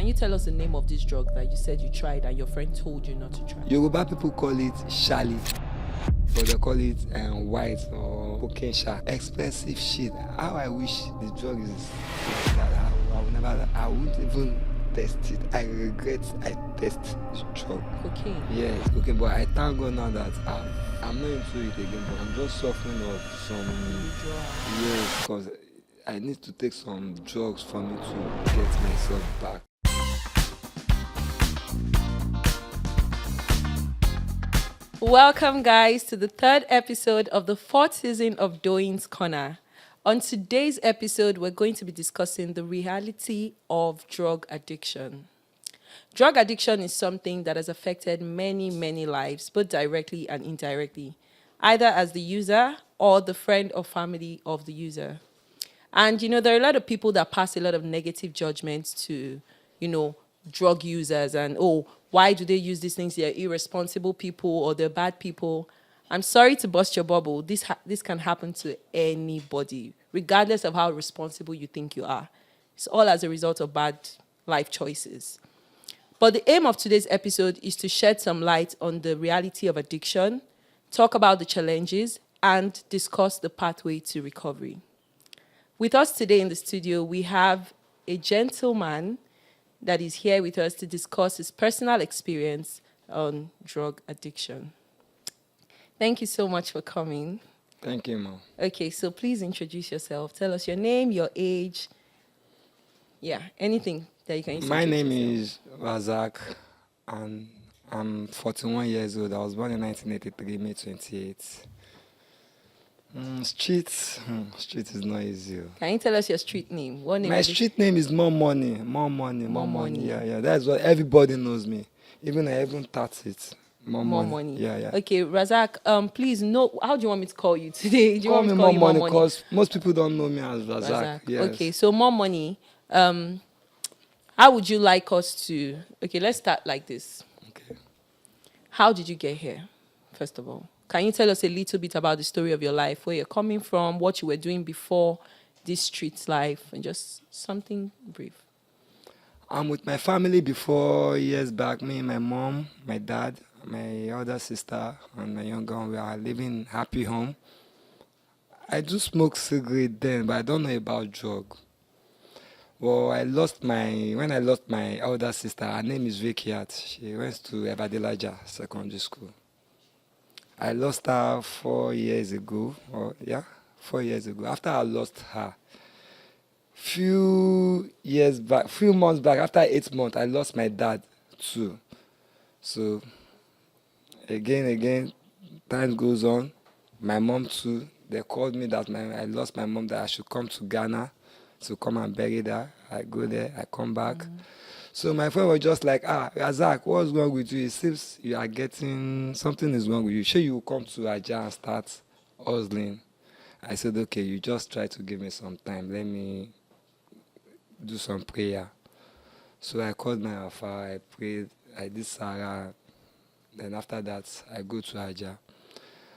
Can you tell us the name of this drug that you said you tried and your friend told you not to try? Yoruba people call it shali, but they call it white or cocaine sha. Expensive shit. How I wish the drug is like that. I wouldn't even test it. I regret I test this drug. Cocaine? Yes, okay, but I thank God now that I'm not into it again, but I'm just suffering of some Withdrawal. yes, because I need to take some drugs for me to get myself back. Welcome, guys, to the third episode of the fourth season of Doing's Corner. On today's episode, we're going to be discussing the reality of drug addiction. Drug addiction is something that has affected many, many lives, both directly and indirectly, either as the user or the friend or family of the user. And, there are a lot of people that pass a lot of negative judgments to, drug users and, why do they use these things? They're irresponsible people or they're bad people. I'm sorry to bust your bubble. This can happen to anybody, regardless of how responsible you think you are. It's all as a result of bad life choices. But the aim of today's episode is to shed some light on the reality of addiction, talk about the challenges, and discuss the pathway to recovery. With us today in the studio, we have a gentleman that is here with us to discuss his personal experience on drug addiction. Thank you so much for coming. Thank you, Mom. Okay, so please introduce yourself. Tell us your name, your age. Yeah, anything that you can use. My name is Razak, and I'm 41 years old. I was born in 1983, May 28th. Street is not easy. Can you tell us your street name? What name? My street name is More Money. More Money. Yeah. That's what everybody knows me. Even I even taught it. More money. Yeah. Okay, Razak, please, how do you want me to call you today? Do you Call want me to call More you Money because most people don't know me as Razak. Yes. Okay, so More Money. How would you like us to... Okay, let's start like this. Okay. How did you get here, first of all? Can you tell us a little bit about the story of your life, where you're coming from, what you were doing before this street life, and just something brief? I'm with my family before years back. Me, my mom, my dad, my older sister, and my younger one. We are living happy home. I do smoke cigarette then, but I don't know about drug. Well, when I lost my older sister, her name is Vikiat. She went to Evadelaja Secondary School. I lost her 4 years ago. 4 years ago. After I lost her, few months back, after 8 months, I lost my dad too. So again, time goes on. My mom too. They called me that I lost my mom, that I should come to Ghana to come and bury her. I go there, I come back. Mm-hmm. So my friend was just like, Razak, what's wrong with you? It seems you are getting, something is wrong with you. Sure, you come to Aja and start hustling. I said, okay, you just try to give me some time. Let me do some prayer. So I called my Alpha, I prayed, I did Sarah. Then after that, I go to Aja.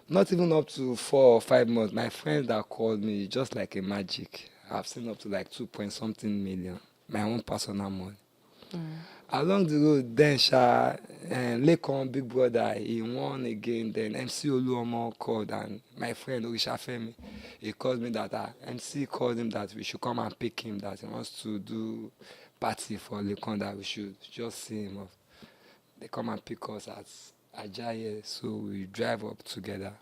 Not even up to 4 or 5 months, my friends that called me, just like a magic. I've seen up to like 2-point-something million, my own personal money. Along the road, then Lekon, Big Brother, he won again. Then MC Oluomo called, and my friend Orisha Femi, he called me that MC called him that we should come and pick him, that he wants to do party for Lekon, that we should just see him off. They come and pick us at Ajayi, so we drive up together.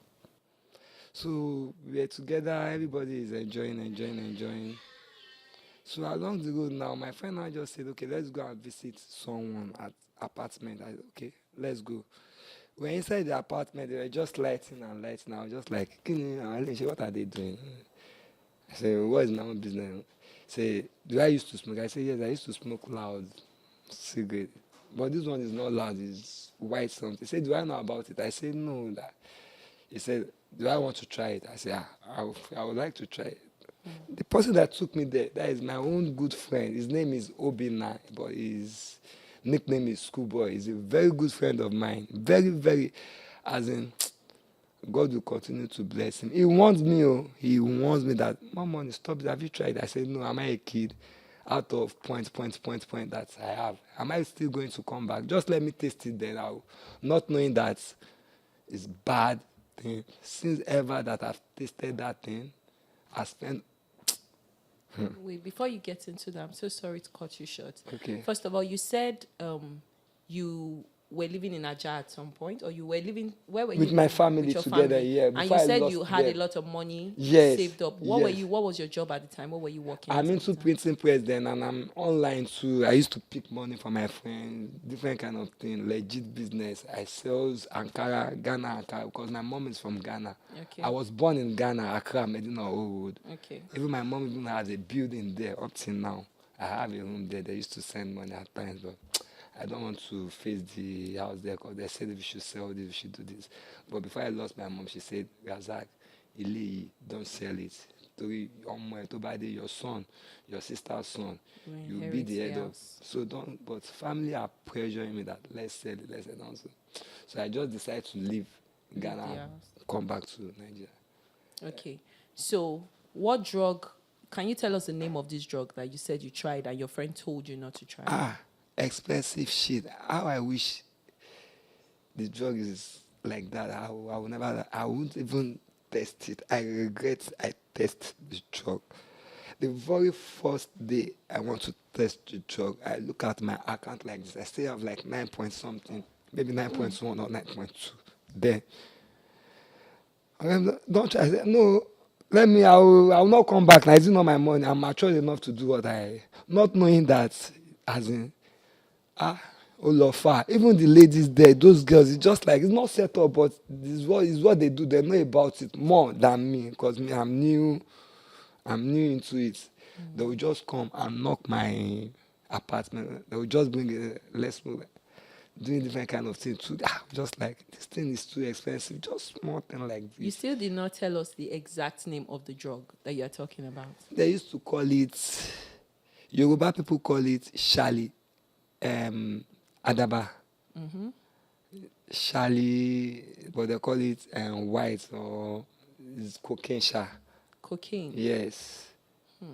So we're together, everybody is enjoying. So along the road now, my friend and I just said, okay, let's go and visit someone at apartment. I said, okay, let's go. We're inside the apartment, they were just lighting. I was just like, what are they doing? I said, what is my own business? Say, do I used to smoke? I said, yes, I used to smoke loud cigarette. But this one is not loud, it's white something. He said, do I know about it? I said, no. He said, do I want to try it? I said, I would like to try it. The person that took me there, that is my own good friend. His name is Obina, but his nickname is Schoolboy. He's a very good friend of mine. Very, very, as in, God will continue to bless him. He wants me that, Mom, stop it. Have you tried? I said, no, am I a kid? out of point that I have, am I still going to come back? Just let me taste it then. I'll, not knowing that it's bad thing. Since ever that I've tasted that thing, I spent. Wait, before you get into that, I'm so sorry to cut you short. Okay. First of all, you said you were living in Aja at some point, or you were living, where were you With my living? family With your together, family. yeah. And Before you I said lost you had a them. lot of money Yes, saved up. What were yes. you? What was your job at the time? What were you working I'm as at into the time? printing press then, and I'm online too. I used to pick money from my friends, different kind of thing, legit business. I sells Ankara, Ghana Ankara, because my mom is from Ghana. Okay. I was born in Ghana, Accra, Medina Road. Okay. Even my mom even has a building there up till now. I have a room there. They used to send money at times, but I don't want to face the house there because they said we should sell this, we should do this. But before I lost my mom, she said, Razak, Ili, don't sell it. Torí ọmọ ẹ tó bá dé, your son, your sister's son, You you'll be inherit the head of. house. So don't, but family are pressuring me that let's sell it, let's sell it. Also. So I just decided to leave Ghana the and house. come back to Nigeria. Okay. So, what drug? Can you tell us the name of this drug that you said you tried and your friend told you not to try? Ah, expensive shit. How I wish the drug is like that. I will never, I won't even test it. I regret I test the drug. The very first day I want to test the drug, I look at my account like this. I still have like 9 point something, maybe 9.1 or 9.2. Then, don't try. I said, no, let me, I will not come back. Now, it's not my money. I'm mature enough to do what not knowing that, as in, Olofa, even the ladies there, those girls, it's just like, it's not set up, but this is what they do. They know about it more than me, because me, I'm new into it. They will just come and knock my apartment. They will just bring let's move, doing different kind of things too. Just like, this thing is too expensive. Just small thing like You this. still did not tell us the exact name of the drug that you are talking about. They used to call it, Yoruba people call it Shali, Adaba. Shali, but they call it white or it's cocaine sha. Cocaine. Yes,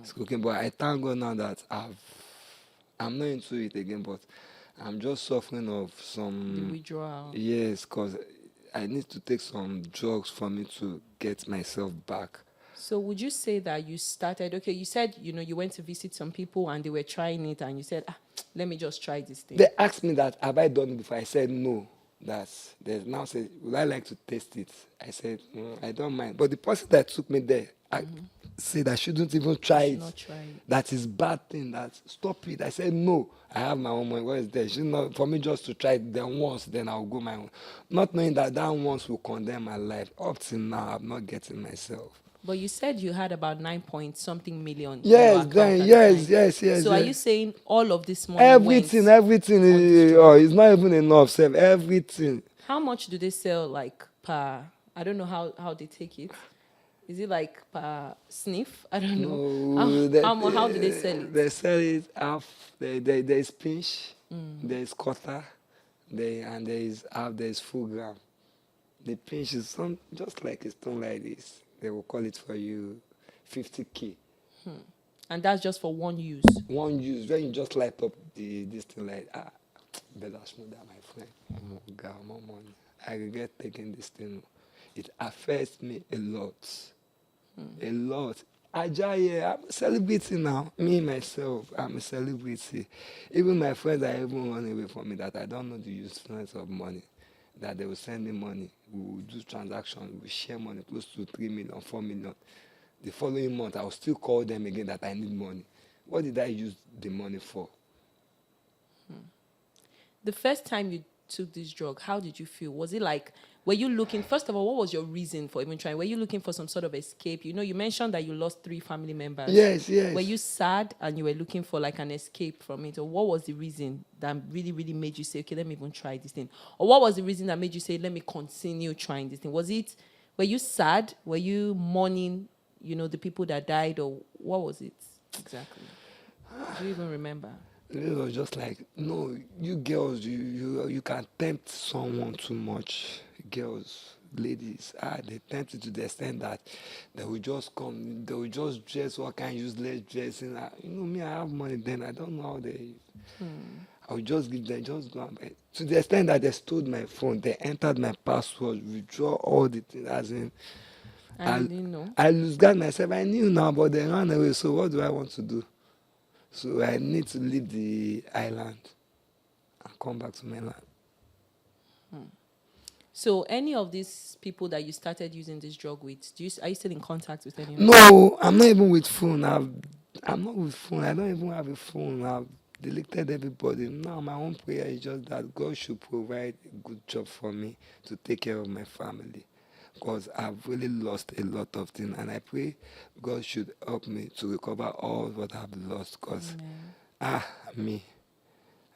it's cocaine. But I thank God now that I'm not into it again, but I'm just suffering of The some. withdrawal. Yes, because I need to take some drugs for me to get myself back. So would you say that you started, okay, you said, you went to visit some people and they were trying it and you said, let me just try this thing. They asked me that, have I done it before? I said no. They now said, would I like to taste it? I said, I don't mind. But the person that took me there, I said I shouldn't even try You should it. not try it. That is bad thing. That stop it. I said no. I have my own money. What is there? Should not for me just to try it. Then once, then I'll go my own. Not knowing that once will condemn my life. Up till now, I'm not getting myself. But you said you had about 9 point something million. in your Yes, account then at the yes. time. So are you saying all of this money Everything went on this drug? it's not even enough. Sef, everything. How much do they sell like per, I don't know how they take it. Is it like per sniff? I don't know. How do they sell it? They sell it half. There's pinch, there's quarter, and there's half. There's full gram. The pinch is some just like a stone like this. They will call it for you 50K. And that's just for one use. One use when you just light up this thing like better smooth that my friend. Oh God, more money. I regret taking this thing. It affects me a lot. A lot. Ajayi, I'm a celebrity now. Me myself, I'm a celebrity. Even my friends are even running away from me that I don't know the usefulness of money. That they will send me money. We will do transactions. We will share money close to 3 million, 4 million. The following month, I will still call them again that I need money. What did I use the money for? The first time you took this drug, how did you feel? Was it like, were you looking, first of all, what was your reason for even trying? Were you looking for some sort of escape? You mentioned that you lost 3 family members. Yes. Were you sad and you were looking for like an escape from it? Or what was the reason that really, really made you say, okay, let me even try this thing? Or what was the reason that made you say, let me continue trying this thing? Were you sad? Were you mourning, the people that died? Or what was it exactly? Do you even remember? It was just like, no, you girls, you can tempt someone too much. girls, ladies, they tempt it to the extent that they will just come, they will just dress what kind of useless dressing. Me, I have money then, I don't know how they. I will just give them, just go and buy. To the extent that they stole my phone, they entered my password, withdraw all the things, as in, And you I, didn't know. I lose guard myself. I knew now, but they ran away. So what do I want to do? So I need to leave the island and come back to mainland. So any of these people that you started using this drug with, are you still in contact with any of them? No, I'm not even with phone. I'm not with phone. I don't even have a phone. I've deleted everybody. Now my own prayer is just that God should provide a good job for me to take care of my family. Because I've really lost a lot of things, and I pray God should help me to recover all what I've lost. Because me,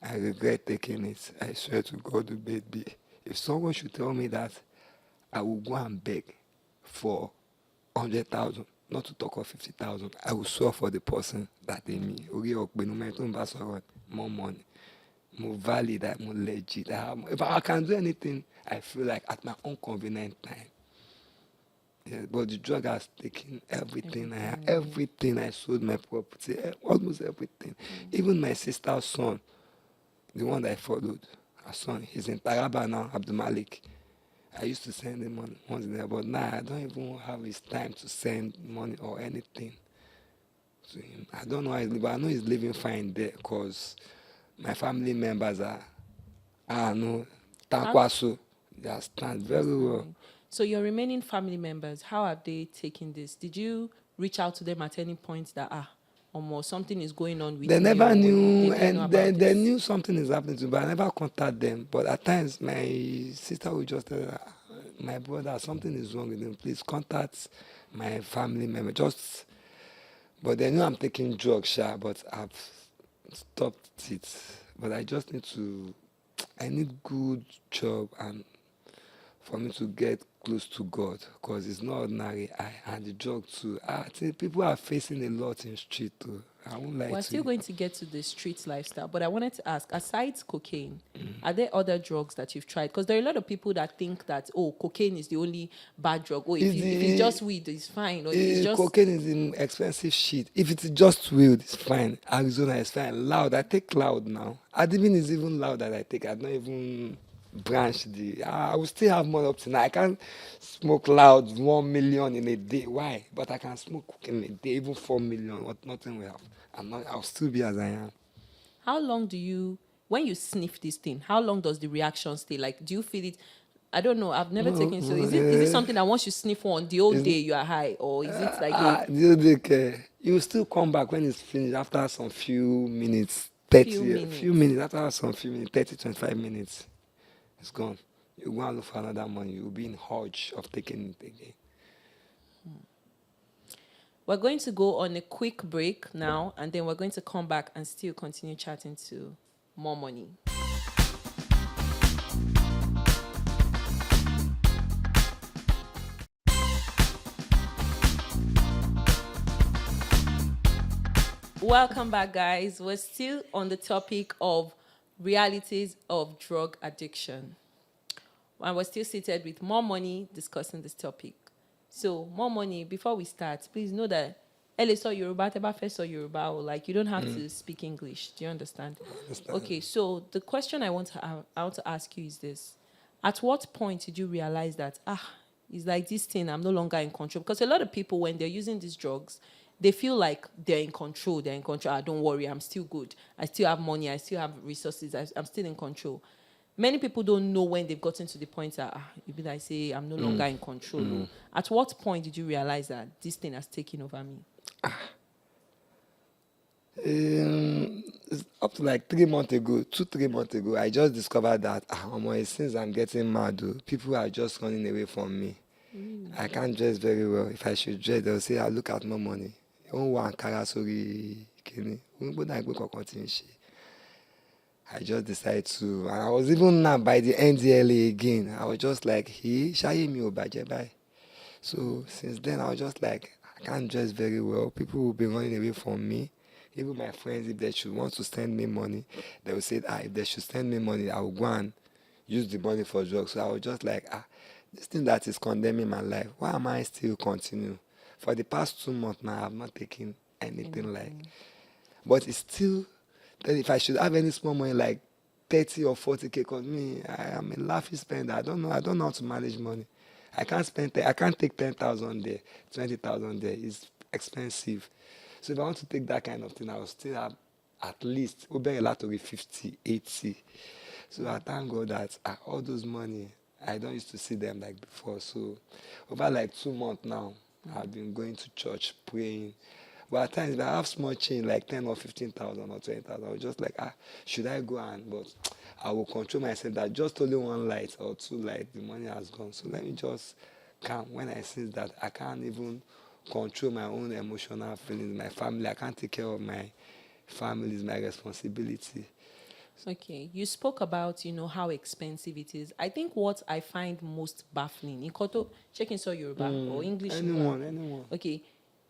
I regret taking it. I swear to God, baby. If someone should tell me that I will go and beg for 100,000, not to talk of 50,000, I will swear for the person that they me. More money, more valid, more legit. If I can do anything, I feel like at my own convenient time. Yeah, but the drug has taken everything. Everything I sold, my property, almost everything. Even my sister's son, the one that I followed, her son, he's in Taraba now, Abdul Malik. I used to send him money once in there, but now I don't even have his time to send money or anything to him. I don't know how he's living, but I know he's living fine there because my family members Tankwaso, they stand very well. So your remaining family members, how are they taking this? Did you reach out to them at any point that almost something is going on with They me? never or knew, they didn't know and about they this? knew something is happening to me, but I never contact them. But at times, my sister would just tell her, my brother, something is wrong with him. Please contact my family member. But they know I'm taking drugs, but I've stopped it. But I just I need good job and for me to get close to God, because it's not ordinary. And the drug too. I think people are facing a lot in street too. I won't lie We're to still you. going to get to the street lifestyle, but I wanted to ask, aside cocaine, are there other drugs that you've tried? Because there are a lot of people that think that, cocaine is the only bad drug. If it's just weed, it's fine. Or if it's just... Cocaine is an expensive shit. If it's just weed, it's fine. Arizona is fine. Loud, I take loud now. Adivin is even loud that I take. I don't even branch I will still have money up to now. I can't smoke loud 1 million in a day. Why? But I can smoke cocaine in a day, even 4 million. What nothing will happen. I'll still be as I am. How long when you sniff this thing, how long does the reaction stay? Like, do you feel it? I don't know. I've never taken. So is it something that once you sniff one, the whole day you are high, or is it like you still come back when it's finished after some few minutes, few minutes after some few minutes, 30, 25 minutes, it's gone. You go and look for another money. You'll be in urge of taking it again. We're going to go on a quick break now, and then we're going to come back and still continue chatting to more money. Welcome back, guys. We're still on the topic of realities of drug addiction. And we're still seated with more money discussing this topic. So, more money, before we start, please know that Eliso Yoruba, Teba Feso Yoruba, or like you don't have to speak English. Do you understand? I understand. Okay, so the question I want to ask you is this. At what point did you realize that, it's like this thing, I'm no longer in control? Because a lot of people, when they're using these drugs, they feel like they're in control. Don't worry, I'm still good. I still have money. I still have resources. I'm still in control. Many people don't know when they've gotten to the point that you be like, say, I'm no longer in control. At what point did you realize that this thing has taken over me? It's up to like 3 months ago, 3 months ago, I just discovered that since I'm getting mad, people are just running away from me. I can't dress very well. If I should dress, they'll say, I look at more money. I just decided to, and I was even now by the NDLA again. I was just like, so since then, I was just like, I can't dress very well. People will be running away from me. Even my friends, if they should want to send me money, they will say, if they should send me money, I will go and use the money for drugs. So I was just like, this thing that is condemning my life, why am I still continue? For the past 2 months now, I have not taken anything like. But it's still, then if I should have any small money like 30 or 40K, because me, I am a laughing spender. I don't know how to manage money. I can't take 10,000 there, 20,000 there. It's expensive. So if I want to take that kind of thing, I will still have at least, a lot to be 50, 80. So I thank God that all those money, I don't used to see them like before. So over like 2 months now, I've been going to church, praying. But at times, if I have small change, like 10 or 15,000 or 20,000, I was just like, should I go and, but I will control myself that just only one light or two lights, the money has gone. So let me just calm. When I see that I can't even control my own emotional feelings, my family, I can't take care of my family, is my responsibility. Okay, you spoke about, how expensive it is. I think what I find most baffling, in Koto, checking so Yoruba or English. Anyone. Okay,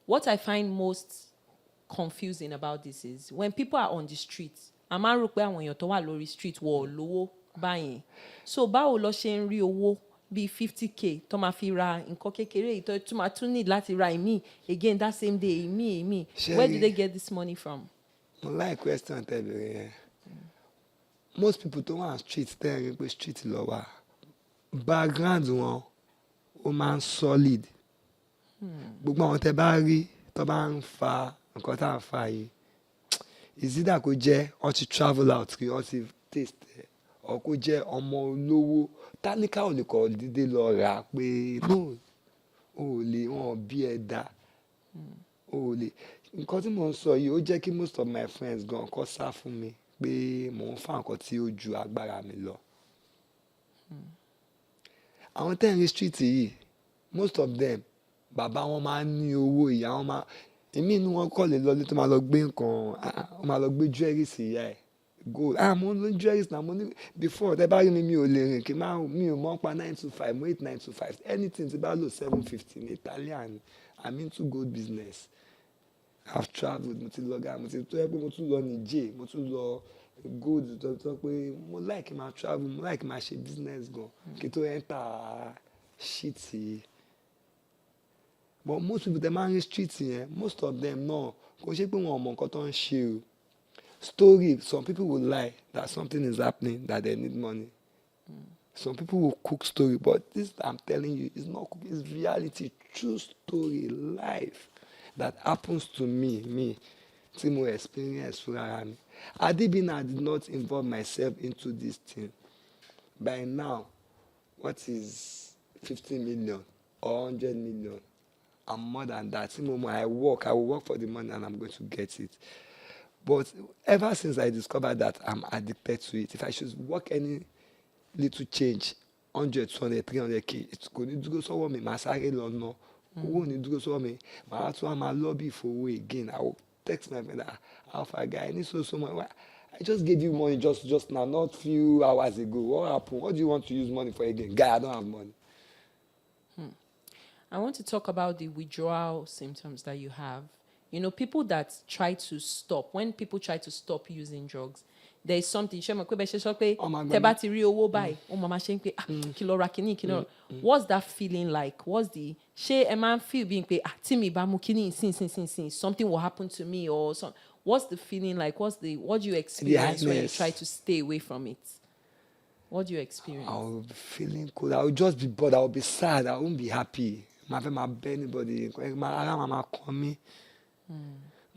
what I find most confusing about this is when people are on the streets, a máa ń rò pé àwọn èèyàn tó wà lórí street wọ̀ lówó báyìí. So báwo lọ ṣe ń rí owó bíi 50K tó máa fi ra nǹkan kékeré yìí tó máa tún need láti ra ìmí again that same day ìmí. Where do they get this money from? Mo like question tẹ́lẹ̀ yẹn. Most people tó wà street tẹ́lẹ̀ pé street lọ wà. Background wọn ó máa ń solid. Gbogbo àwọn tẹ́ bá rí tó bá ń fa nǹkan tá à ń fa yìí, ìsídà kó jẹ́ ó ti travel out kí ó ti taste ẹ̀, or kó jẹ́ ọmọ olówó tálíkà ò lè kọ́ dídé lọ rà á pé no ò lè wọn bí ẹ dá ò lè. Nǹkan tí mò ń sọ yìí ó jẹ́ kí most of my friends gan kọ́ sá fún mi pé mò ń fa nǹkan tí ó ju agbára mi lọ. Àwọn tẹ́ ń rí street yìí, most of them bàbá wọn máa ń ní owó, ìyá wọn máa èmi inú wọn kọ́ lè lọlé tó máa lọ gbé nǹkan ó máa lọ gbé jewelry sí ìyá ẹ̀ gold mo ní jewelry náà mo ní before tẹ́ bá rí mi ò lè rìn kí mi ò mọ̀ pa 925 mo 8925 anything tí bá lò 750 ní Italian. I'm into gold business. I've travelled, mo ti lọ mo ti tó yẹ pé mo tún lọ Niger, mo tún lọ gold tó pé mo like máa travel, mo like máa ṣe business gan kí tó enter shit yìí. But most people dem máa ń rí street yẹn, most of them náà kò ṣe pé wọn ò mọ nǹkan tó ń ṣe o. Story, some people will lie that something is happening, that they need money. Some people will cook story, but this I'm telling you is not cooking, it's reality, true story, life that happens to me, tí mo experience fúnra mi. Adibina did not involve myself into this thing. By now, what is 50 million or 100 million? I'm more than that. I will work for the money and I'm going to get it. But ever since I discovered that I'm addicted to it, if I should work any little change, 100, 200, 300K, it's going to go so me. My salary no, owó ní dúró sọ́wọ́ mi. Màá tún máa lobby for way again. I will text my friend, Alpha guy, I need so much. I just gave you money just now, not few hours ago. What happened? What do you want to use money for again? Guy, I don't have money. I want to talk about the withdrawal symptoms that you have. People that try to stop, when people try to stop using drugs, there is something. What's that feeling like? What's the feel being something will happen to me or something? What's the feeling like? What do you experience when you try to stay away from it? What do you experience? I will be feeling cold. I will just be bored. I will be sad. I won't be happy. My anybody. My coming.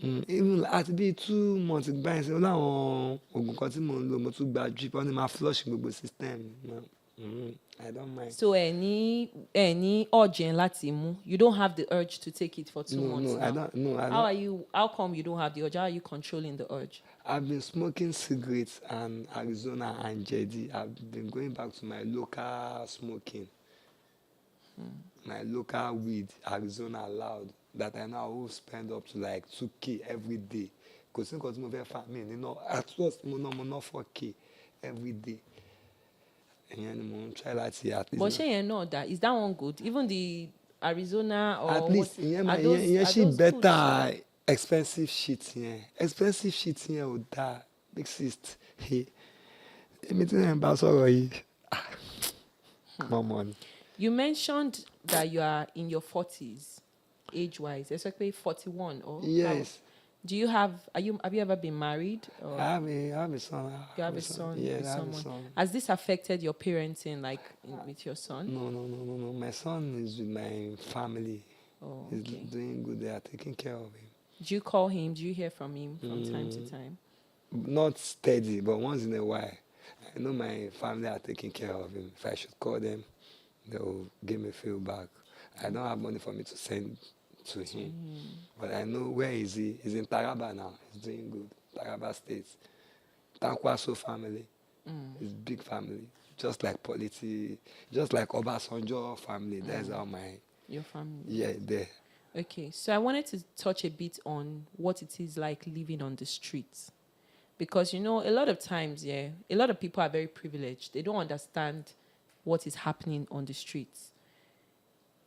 Even àti bíi 2 months báyìí ṣe ó láwọn oògùn kan tí mò ń lò mo tún gba drip wọ́n ní máa flush gbogbo system. I don't mind. So any urge láti mú, you don't have the urge to take it for 2 months now. How come you don't have the urge? How are you controlling the urge? I've been smoking cigarettes and Arizona and Jedi. I've been going back to my local smoking. My local weed, Arizona loud, that I now will spend up to like 2K every day. Because I'm very family, at first I'm not 4K every day. And try that at least. But you know that is that one good? Even the Arizona or at least she better expensive shit here. Expensive shit here would exist. Hey, anything about sorry. more money. You mentioned that you are in your 40s, age-wise, especially 41. Or Yes. do you have you ever been married? Or I have a son. you have a son Yes, with I have a someone? son. Has this affected your parenting, like with your son? No. My son is with my family. Oh, He's okay. doing good. They are taking care of him. Do you call him? Do you hear from him from time to time? Not steady, but once in a while. I know my family are taking care of him. If I should call them, they'll give me feedback. I don't have money for me to send to him. But I know where is he? He's in Taraba now. He's doing good. Taraba State. Tankwaso family. It's big family. Just like just like Obasanjo family. That's how Your family? yeah, there. Okay, so I wanted to touch a bit on what it is like living on the streets. Because, a lot of times, a lot of people are very privileged. They don't understand what is happening on the streets.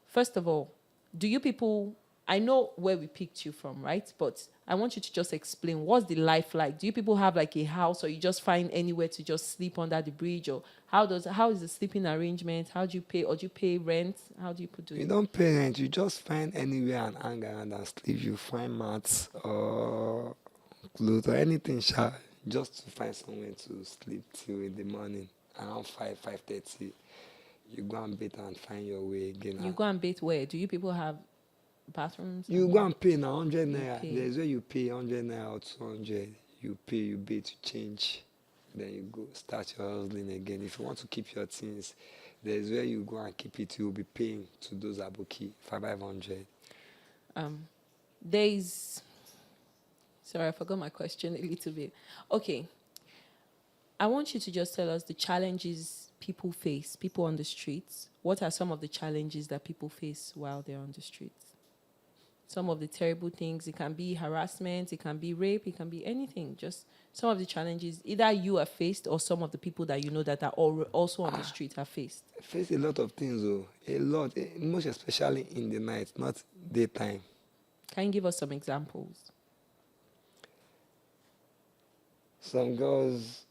First of all, do you people, I know where we picked you from, right? But I want you to just explain, what's the life like? Do you people have like a house, or you just find anywhere to just sleep under the bridge? Or how is the sleeping arrangement? How do you pay? Or do you pay rent? How do you do You it? don't pay rent. You just find anywhere and hang around and sleep. You find mats or clothes or anything, just to find somewhere to sleep till in the morning. Around 5:30, you go and bathe and find your way again. You go and bathe where? Do you people have bathrooms? You go and pay now 100 You naira. pay. There's where you pay 100 naira or 200. You pay, you bathe, you change. Then you go start your hustling again. If you want to keep your things, there's where you go and keep it. You'll be paying to those aboki 500. There's Sorry, I forgot my question a little bit. Okay. I want you to just tell us the challenges people on the streets. What are some of the challenges that people face while they're on the streets? Some of the terrible things. It can be harassment, it can be rape, it can be anything. Just some of the challenges either you have faced or some of the people that you know that are also on the street have faced. I face a lot of things, though. A lot. Most especially in the night, not daytime. Can you give us some examples? Some girls,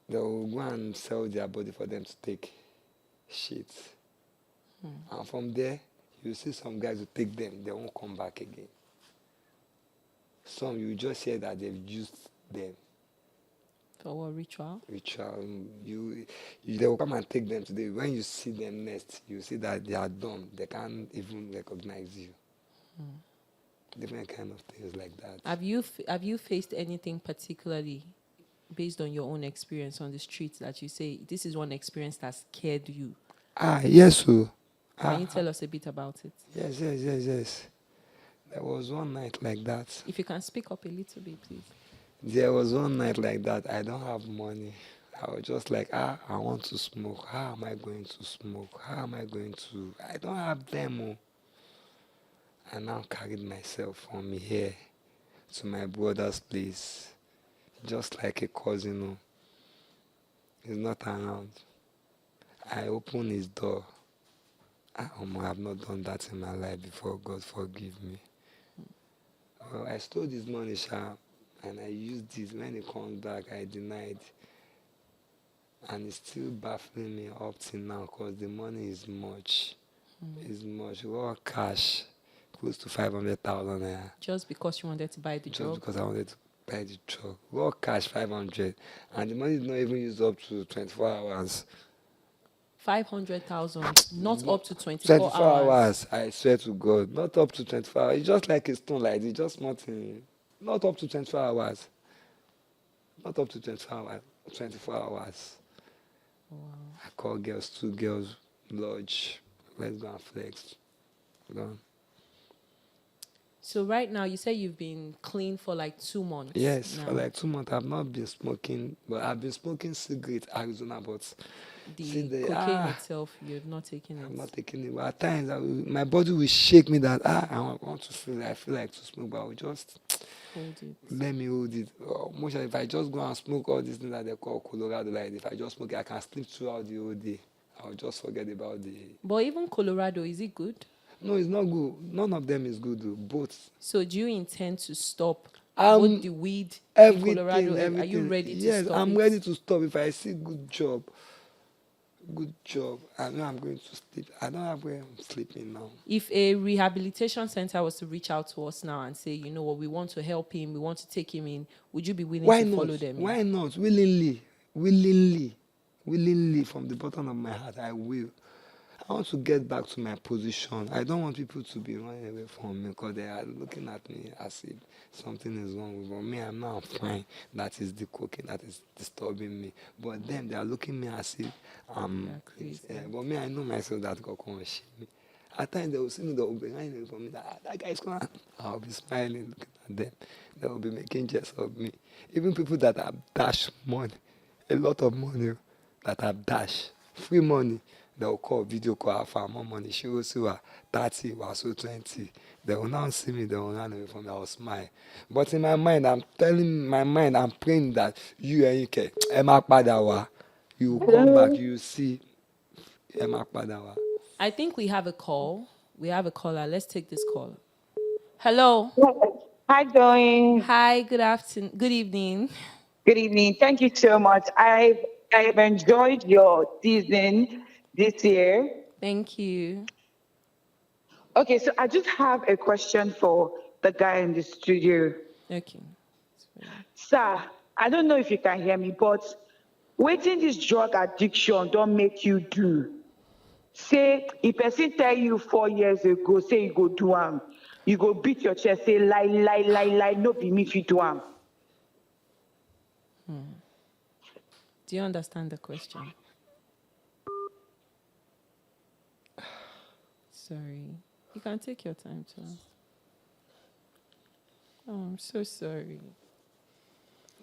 they'll go and sell their body for them to take shit. And from there, you see some guys who take them, they won't come back again. Some, you just hear that they've used them. For what ritual? Ritual. They will come and take them today. When you see them next, you see that they are dumb. They can't even recognize you. Different kind of things like that. Have you faced anything particularly based on your own experience on the streets that you say this is one experience that scared you? Yes, sir. Can you tell us a bit about it? Yes. There was one night like that. If you can speak up a little bit, please. There was one night like that. I don't have money. I was just like, I want to smoke. How am I going to smoke? How am I going to? I don't have them. Oh. I now carried myself from here to my brother's place, just like a cousin. He's not around. I opened his door. I have not done that in my life before. God forgive me. Well, I stole this money, and I used it. When he comes back, I denied. And it's still baffling me up till now because the money is much. It's much. Raw cash, close to 500,000 naira. Just because you wanted to buy the drug? Just because I wanted to buy the drug. Raw cash, 500. And the money is not even used up to 24 hours. 500,000, not up to 24 24 hours. I swear to God. Not up to 24 hours. It's just like a stone like this. Just nothing. Not up to 24 hours. Not up to 24 hours. 24 hours. Wow. I call girls, 2 girls, lodge. Let's go and flex. Gone. So right now, you say you've been clean for like 2 months. Yes, now. for like 2 months. I've not been smoking, but I've been smoking cigarettes, Arizona, but the cocaine itself, you've not taken it. I'm not taking it. But at times, my body will shake me that I want to feel. I feel like to smoke, but I will just hold it. Let me hold it. Most if I just go and smoke all these things that they call Colorado, like if I just smoke it, I can sleep throughout the whole day. I'll just forget about the. But even Colorado, is it good? No, it's not good. None of them is good, though. Both. So do you intend to stop both the weed in Colorado? Everything. Are you ready to yes, stop I'm it? ready to stop if I see good job. good job. I know I'm going to sleep. I don't have where I'm sleeping now. If a rehabilitation center was to reach out to us now and say, you know what, we want to help him, we want to take him in, would you be willing Why to not? follow them in? Why not? Willingly, from the bottom of my heart, I will. I want to get back to my position. I don't want people to be running away from me because they are looking at me as if something is wrong with me. I'm now fine. That is the cocaine that is disturbing me. But them, they are looking at me as if I'm You're crazy. but me, I know myself that God can't shame me. At times they will see me, they will be running away from me. That guy is coming. I'll be smiling, looking at them. They will be making jest of me. Even people that have dash money, a lot of money that have dash, free money, they will call, video call, for more money. She will see her 30, was so 20. They will now see me, they will run away from me, I will smile. But in my mind, I'm praying that you and you Emma Padawa, you will come back, you will see Emma Padawa. I think we have a call. We have a caller. Let's take this call. Hello. Hi, Joy. Hi, good afternoon. Good evening. Good evening. Thank you so much. I've enjoyed your season this year. Thank you. Okay, so I just have a question for the guy in the studio. Okay. Sir, I don't know if you can hear me, but waiting this drug addiction don't make you do. Say, if person tell you 4 years ago, say you go do am, you go beat your chest, say lie, no be me fit do am. Do you understand the question? Sorry. You can take your time to ask. Oh, I'm so sorry.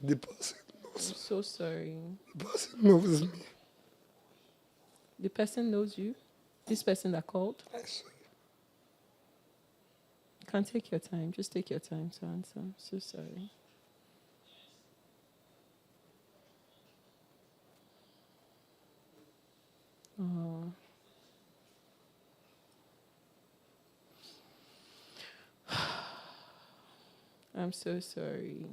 The person I'm knows, so sorry. the person knows me. The person knows you? This person that called? I swear. You can take your time. Just take your time to answer. I'm so sorry. Oh. I'm so sorry.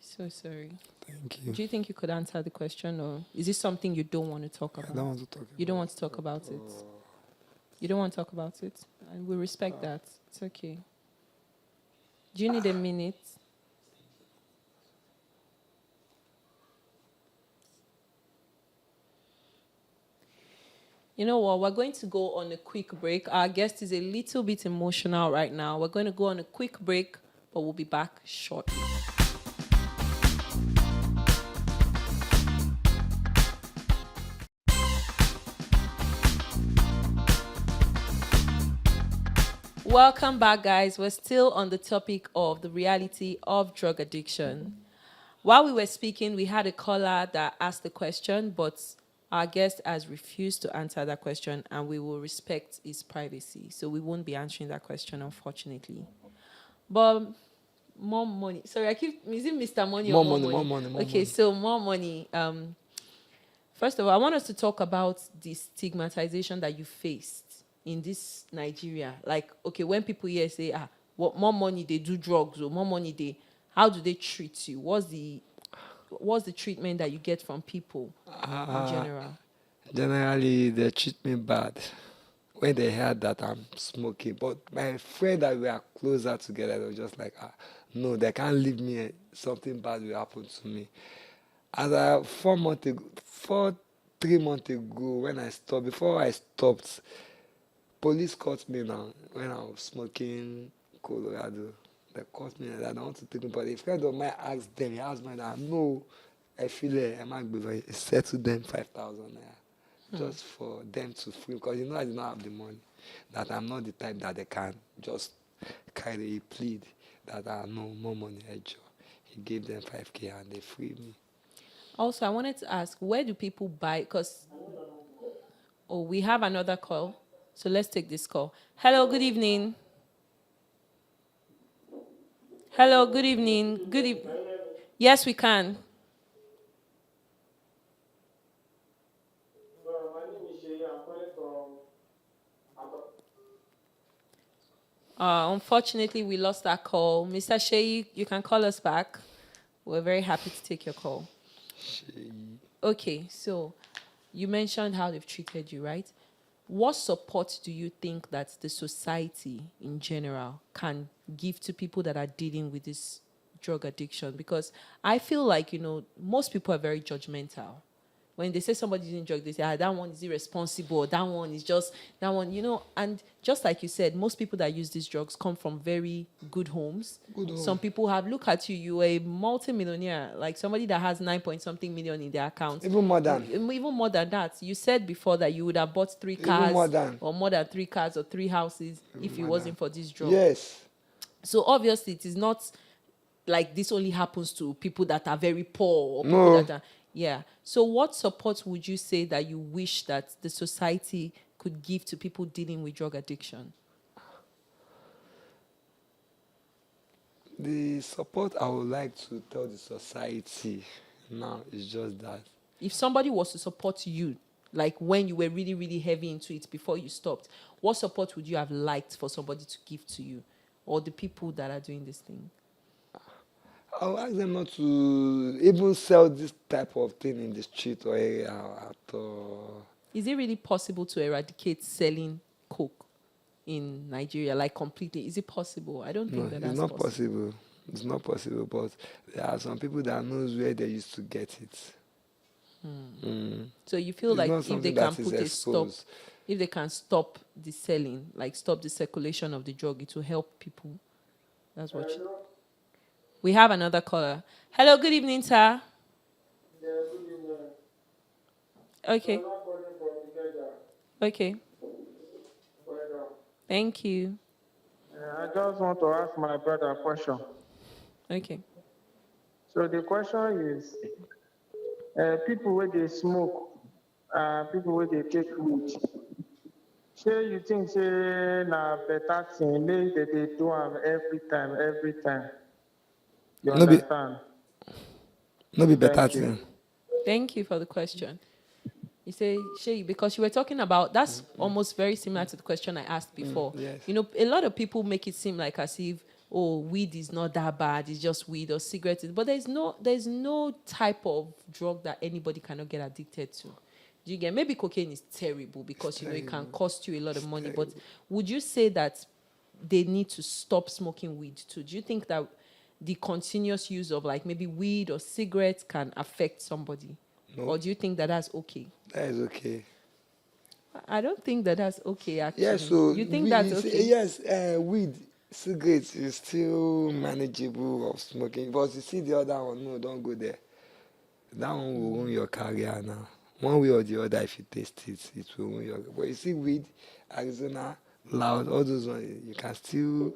So sorry. Thank you. Do you think you could answer the question, or is this something you don't want to talk I about? don't want to talk about You don't want to talk about it? You don't want to talk about it? And we respect that. It's okay. Do you need a minute? You know what? We're going to go on a quick break. Our guest is a little bit emotional right now. We're going to go on a quick break, but we'll be back shortly. Welcome back, guys. We're still on the topic of the reality of drug addiction. While we were speaking, we had a caller that asked the question, but our guest has refused to answer that question, and we will respect his privacy. So we won't be answering that question, unfortunately. But more money. Sorry, I keep is it Mr. Money or more money? More money. Okay, so more money. First of all, I want us to talk about the stigmatization that you faced in this Nigeria. Like, okay, when people here say, what more money they do drugs or more money they, how do they treat you? What's the treatment that you get from people in general? Generally, they treat me bad when they heard that I'm smoking. But my friend that we are closer together, they were just like, no, they can't leave me. Something bad will happen to me. As I 4 months ago, 3 months ago, when I stopped, before I stopped, police caught me now when I was smoking Colorado. They caught me and I don't want to take me, but a friend of mine asked them, he asked me that, no, I feel it, I'm not going to settle them 5,000 naira just for them to free, because you know I do not have the money, that I'm not the type that they can just carry a plead that I know more money. He gave them 5K and they freed me. Also, I wanted to ask, where do people buy? Because, we have another call. So let's take this call. Hello, good evening. Hello, good evening. Good evening. Yes, we can. Unfortunately, we lost our call. Mr. Shea, you can call us back. We're very happy to take your call. Okay, so you mentioned how they've treated you, right? What support do you think that the society in general can give to people that are dealing with this drug addiction? Because I feel like, most people are very judgmental. When they say somebody's using drugs, they say, that one is irresponsible, or that one is just, that one, and just like you said, most people that use these drugs come from very good homes. Some people have, look at you, you are a multi-millionaire, like somebody that has 9 point something million in their account. Even more than. Even more than that. You said before that you would have bought 3 cars. Even more than. Or more than 3 cars or 3 houses if it wasn't for this drug. Yes. So obviously it is not like this only happens to people that are very poor or people that are, yeah. So what support would you say that you wish that the society could give to people dealing with drug addiction? The support I would like to tell the society now is just that. If somebody was to support you, like when you were really, really heavy into it before you stopped, what support would you have liked for somebody to give to you or the people that are doing this thing? I'll ask them not to even sell this type of thing in the street or area at all. Is it really possible to eradicate selling coke in Nigeria, like completely? Is it possible? I don't think that's it's not possible. It's not possible, but there are some people that knows where they used to get it. So you feel It's like not if something they can that is put a stop, exposed. if they can stop the selling, like stop the circulation of the drug, it will help people. That's what we have another caller. Hello, good evening, sir. Yeah, good evening. Okay. I'm not calling from Ikeja. Okay. Well, Thank you. I just want to ask my brother a question. Okay. So the question is, people where they smoke, people where they take weed, say you think say na better thing, make that they do them every time. You No be- understand? No be better Thank you. thing. Thank you for the question. You say, Shay, because you were talking about, that's almost very similar to the question I asked before. Yes. A lot of people make it seem like as if, weed is not that bad, it's just weed or cigarettes. But there's no type of drug that anybody cannot get addicted to. Do you get? Maybe cocaine is terrible because, it can cost you a lot of money. But would you say that they need to stop smoking weed too? Do you think that the continuous use of like maybe weed or cigarettes can affect somebody? No. Or do you think that that's okay? That is okay. I don't think that that's okay, actually. Yes, so you think weed that's is- okay? Yes, weed, cigarettes is still manageable of smoking. But you see the other one, no, don't go there. That one will ruin your career now. One way or the other, if you taste it, it will ruin your. But you see weed, Arizona, loud, all those ones, you can still.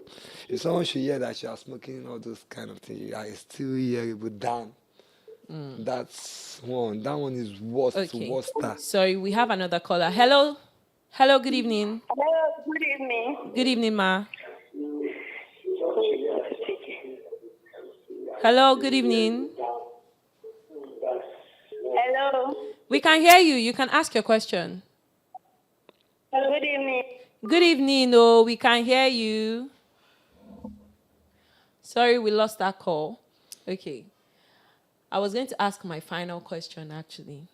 If someone should hear that you are smoking all those kind of things, you are still hearable down. That's one. That one is worst. Okay. Worst. Sorry, we have another caller. Hello? Hello, good evening. Hello, good evening. Good evening, ma. Hello, good evening. Hello, We can hear you. You can ask your question. good evening. Good evening, we can hear you. Sorry, we lost that call. Okay. I was going to ask my final question, actually.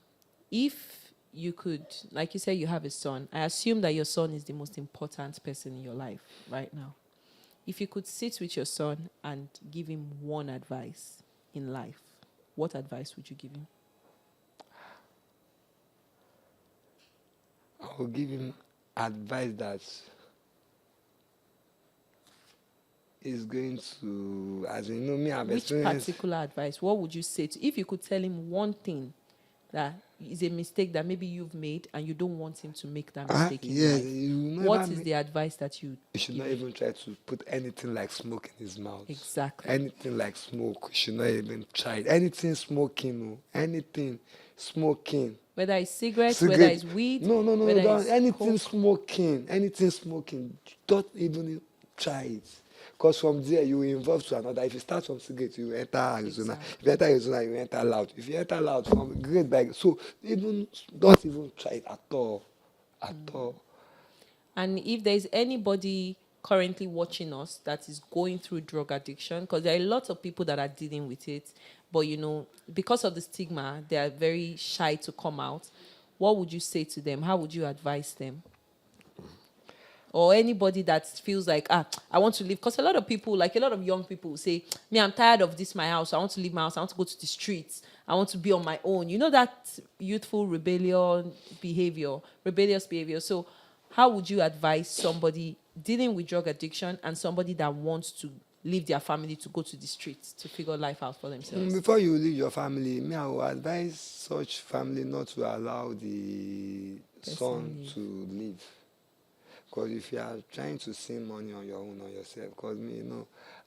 If you could, like you said, you have a son. I assume that your son is the most important person in your life right now. If you could sit with your son and give him one advice in life, what advice would you give him? I will give him advice that is going to, as you know, me, I've Which experienced. particular advice? What would you say to, if you could tell him one thing that is a mistake that maybe you've made and you don't want him to make that mistake in Yes, life? you never What is make- the advice that you You should not even try to put anything like smoke in his mouth. Exactly. Anything like smoke, you should not even try it. Anything smoking, anything smoking. Whether it's cigarettes, whether it's weed, No, whether don't. it's Anything coke. smoking, don't even try it. Because from there, you will evolve to another. If you start from cigarette, you will enter Arizona. Exactly. If you enter Arizona, you will enter loud. If you enter loud, from great bag. So don't even try it at all. At all. And if there's anybody currently watching us that is going through drug addiction, because there are a lot of people that are dealing with it, but because of the stigma, they are very shy to come out, what would you say to them? How would you advise them? Or anybody that feels like, I want to leave. Because a lot of people, like a lot of young people will say, me, I'm tired of this, my house. I want to leave my house. I want to go to the streets. I want to be on my own. You know, that youthful rebellious behavior. So how would you advise somebody dealing with drug addiction and somebody that wants to leave their family to go to the streets to figure life out for themselves? Before you leave your family, me, I will advise such family not to allow the son to leave. Because if you are trying to save money on your own, on yourself, because me,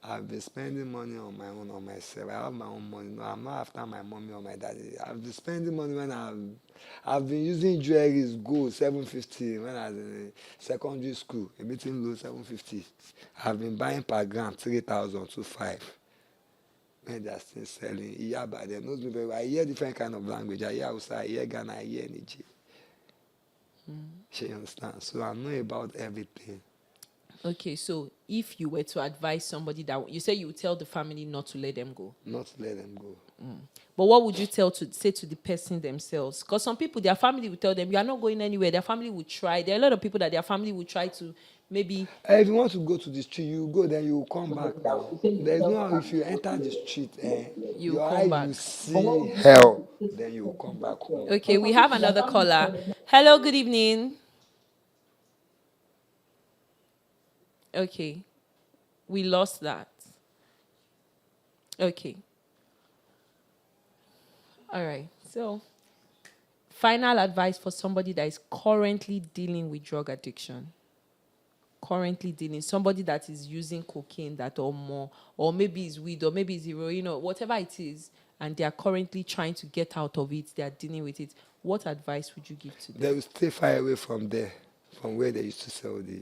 I've been spending money on my own, on myself. I have my own money. No, I'm not after my mommy or my daddy. I've been spending money when I've been using jewelries, gold, 750 when I was in secondary school, a meeting low 750. I've been buying per gram 3,000 to 5. When they're still selling, yeah, but they knows me very well. I hear different kind of language. I hear Hausa, I hear Ghana, I hear Nigeria. She understands. So I know about everything. Okay, so if you were to advise somebody that you say you would tell the family not to let them go. Not to let them go. But what would you say to the person themselves? Because some people, their family will tell them, you are not going anywhere. Their family will try. There are a lot of people that their family will try to maybe... If you want to go to the street, you go, then you will come back now. There's no how if you enter the street, You your come eye back. will see hell, then you will come back home. Okay, we have another caller. Hello, good evening. Okay. We lost that. Okay. All right. So, final advice for somebody that is currently dealing with drug addiction. Somebody that is using cocaine that or more, or maybe it's weed, or maybe it's heroin, or whatever it is, and they are currently trying to get out of it, they are dealing with it. What advice would you give to them? They will stay far away from there, from where they used to sell the...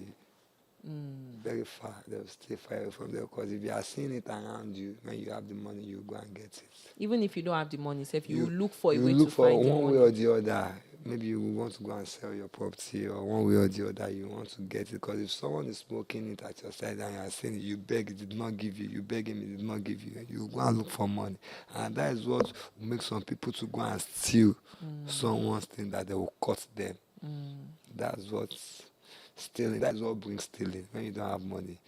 Very far. They will stay far away from there, because if you are seeing it around you, when you have the money, you go and get it. Even if you don't have the money, if you look for a you way look to for find the one money. way or the other. Maybe you want to go and sell your property, or one way or the other you want to get it. Because if someone is smoking it at your side and you are saying it, you beg, it did not give you. You beg him, it did not give you. You go and look for money, and that is what will make some people to go and steal someone's thing that they will cut them. That's what stealing. That is what brings stealing. When you don't have money,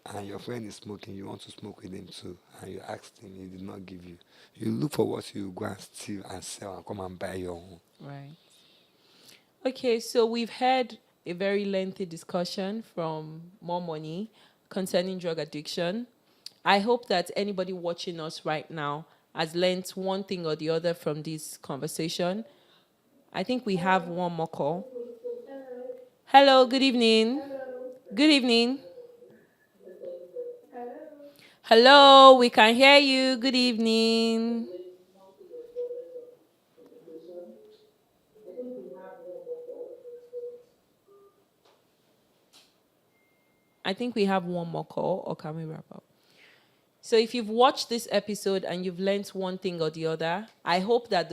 and your friend is smoking, you want to smoke with him too, and you asked him, he did not give you. You look for what you go and steal and sell and come and buy your own. Right. Okay, so we've had a very lengthy discussion from More Money concerning drug addiction. I hope that anybody watching us right now has learned one thing or the other from this conversation. I think we have one more call. Hello, good evening. Good evening. Hello, we can hear you. Good evening. I think we have one more call, or can we wrap up? So if you've watched this episode and you've learned one thing or the other, I hope that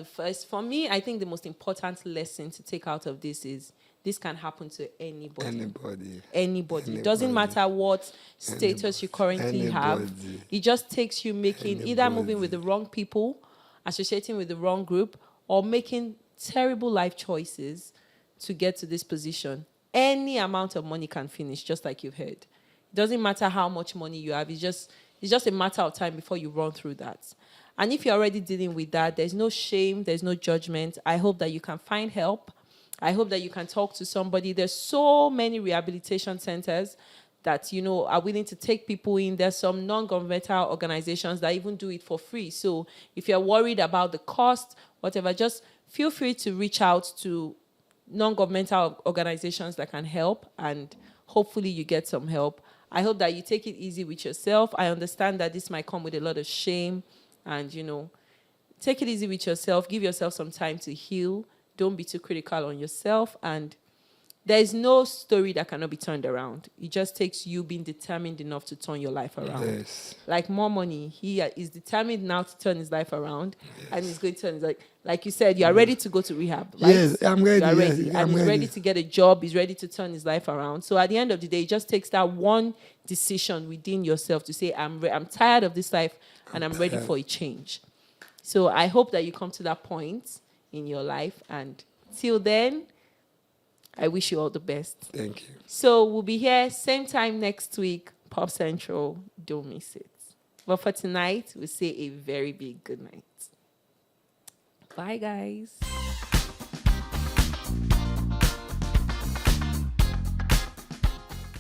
for me, I think the most important lesson to take out of this is this can happen to anybody. Anybody. It doesn't matter what status you currently have. It just takes you making, either moving with the wrong people, associating with the wrong group, or making terrible life choices to get to this position. Any amount of money can finish, just like you've heard. It doesn't matter how much money you have. It's just a matter of time before you run through that. And if you're already dealing with that, there's no shame, there's no judgment. I hope that you can find help. I hope that you can talk to somebody. There's so many rehabilitation centers that, are willing to take people in. There's some non-governmental organizations that even do it for free. So if you're worried about the cost, whatever, just feel free to reach out to non-governmental organizations that can help, and hopefully you get some help. I hope that you take it easy with yourself. I understand that this might come with a lot of shame, and take it easy with yourself. Give yourself some time to heal. Don't be too critical on yourself, and there's no story that cannot be turned around. It just takes you being determined enough to turn your life around. Yes. Like more money, he is determined now to turn his life around, and he's going to turn his like you said, you are ready to go to rehab. Right? Yes, I'm ready. You are Yes, ready, and I'm he's ready ready. to get a job. He's ready to turn his life around. So at the end of the day, it just takes that one decision within yourself to say, I'm tired of this life, and I'm ready for a change. So I hope that you come to that point in your life, and till then, I wish you all the best. Thank you. So we'll be here same time next week, Pop Central. Don't miss it. But for tonight, we'll say a very big good night. Bye, guys.